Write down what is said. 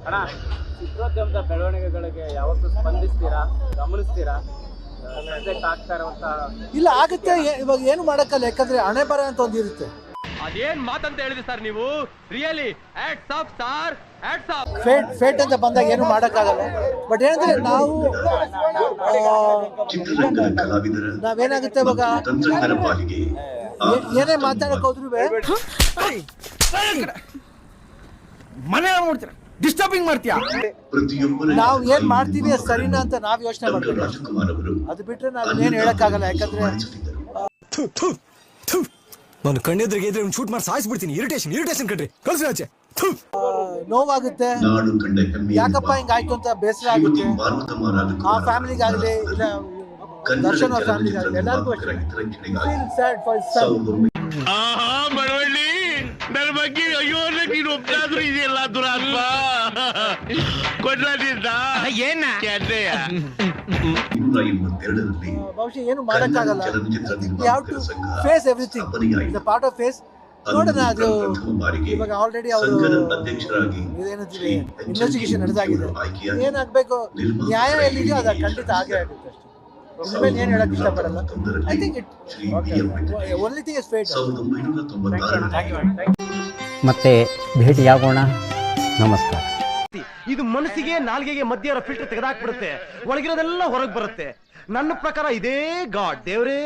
ಅಣ್ಣ, ಚಿತ್ರೋದ್ಯಮದ ಬೆಳವಣಿಗೆಗಳಿಗೆ ಯಾವತ್ತೂ ಸ್ಪಂದಿಸ್ತೀರಾ, ಗಮನಿಸ್ತೀರಾ? ಆಗ್ತಾ ಇರುವಂತ ಇಲ್ಲ ಆಗುತ್ತೆ. ಇವಾಗ ಏನು ಮಾಡಕ್ಕಲ್ಲ, ಯಾಕಂದ್ರೆ ಹಣೆ ಬರ ಅಂತ ಒಂದು ಇರುತ್ತೆ. ಅದೇನ್ ಮಾತಂತ ಹೇಳಿದ್ರಿ ಸರ್ ನೀವು? Really hats off sir, hats off. Fate ಅಂತ ಬಂದಾಗ ಏನು ಮಾಡಕ್ಕಾಗಲ್ಲ. ಬಟ್ ಏನಂದ್ರೆ ನಾವೇನಾಗುತ್ತೆ ಇವಾಗ ಏನೇ ಮಾತಾಡಕ್ ಹೋದ್ರು ಮನೆ ನೋಡ್ತೀರ, ಡಿಸ್ಟರ್ಬಿಂಗ್ ಮಾಡ್ತೀಯಾ? ನಾವು ಏನ್ ಮಾಡ್ತೀವಿ ಸರಿನಾ ಅಂತ ನಾವ್ ಯೋಚನೆ ಮಾಡ್ತೀವಿ. ಅದು ಬಿಟ್ರೆ ನಾವ್ ಏನ್ ಹೇಳಕ್ಕಾಗಲ್ಲ. ಯಾಕಂದ್ರೆ ನಾನು ಕಣ್ಣೆದ್ರಿಗೆ ಇದ್ರೆ ಶೂಟ್ ಮಾಡಿ ಸಾಯಿಸ್ಬಿಡ್ತೀನಿ. ಇರಿಟೇಷನ್ ಕಣ್ರಿ, ಕಳ್ಸಿ ಆಚೆ. ನೋವಾಗುತ್ತೆ, ಯಾಕಪ್ಪ ಹಿಂಗಾಯ್ತು ಅಂತ ಬೇಸರ ಆಗುತ್ತೆ. ಆ ಫ್ಯಾಮಿಲಿಗಾಗಲಿ ಇಲ್ಲ ದರ್ಶನ್ ಅವ್ರ ಫ್ಯಾಮಿಲಿಗಾಗಲಿ ಎಲ್ಲರಿಗೂ ಅಷ್ಟೇ. ಬಡವಳ್ಳಿ ನನ್ನ ಬಗ್ಗೆ ಅಯ್ಯೋ ನೀನು ಒಬ್ಬರಾದ್ರೂ ಇದೆಯಲ್ಲ ದುರಾತ್ಮ ಕೊಡ್ಲಿದ್ದ ಏನ ಬಹುಶಃ ಏನು ಮಾಡಕ್ಕಾಗಲ್ಲ. ಯಾವ to face everything, the part of face. ನೋಡೋಣ, ಅದು ಇವಾಗ ಆಲ್ರೆಡಿ ಅವರು ಇದೇನಿದೆ ಇನ್ವೆಸ್ಟಿಗೇಷನ್ ನಡೆದಾಗಿದೆ. ಏನಾಗಬೇಕು, ನ್ಯಾಯ ಎಲ್ಲಿದೆಯೋ ಅದು ಖಂಡಿತ ಆಗೇ ಆಗುತ್ತೆ ಅಷ್ಟೇ. ಇನ್ಮೇಲೆ ಏನು ಹೇಳಕ್ ಇಷ್ಟಪಡಲ್ಲ. I think it only thing is fate. ಮತ್ತೆ ಭೇಟಿಯಾಗೋಣ. ನಮಸ್ಕಾರ. ಇದು ಮನಸ್ಸಿಗೆ ನಾಲ್ಗೆಗೆ ಮಧ್ಯ ಇರೋ ಫಿಲ್ಟರ್ ತೆಗೆದಾಕ್ಬಿಡುತ್ತೆ, ಒಳಗಿರೋದೆಲ್ಲ ಹೊರಗೆ ಬರುತ್ತೆ. ನನ್ನ ಪ್ರಕಾರ ಇದೇ ಗಾಡ್ ದೇವ್ರೇ.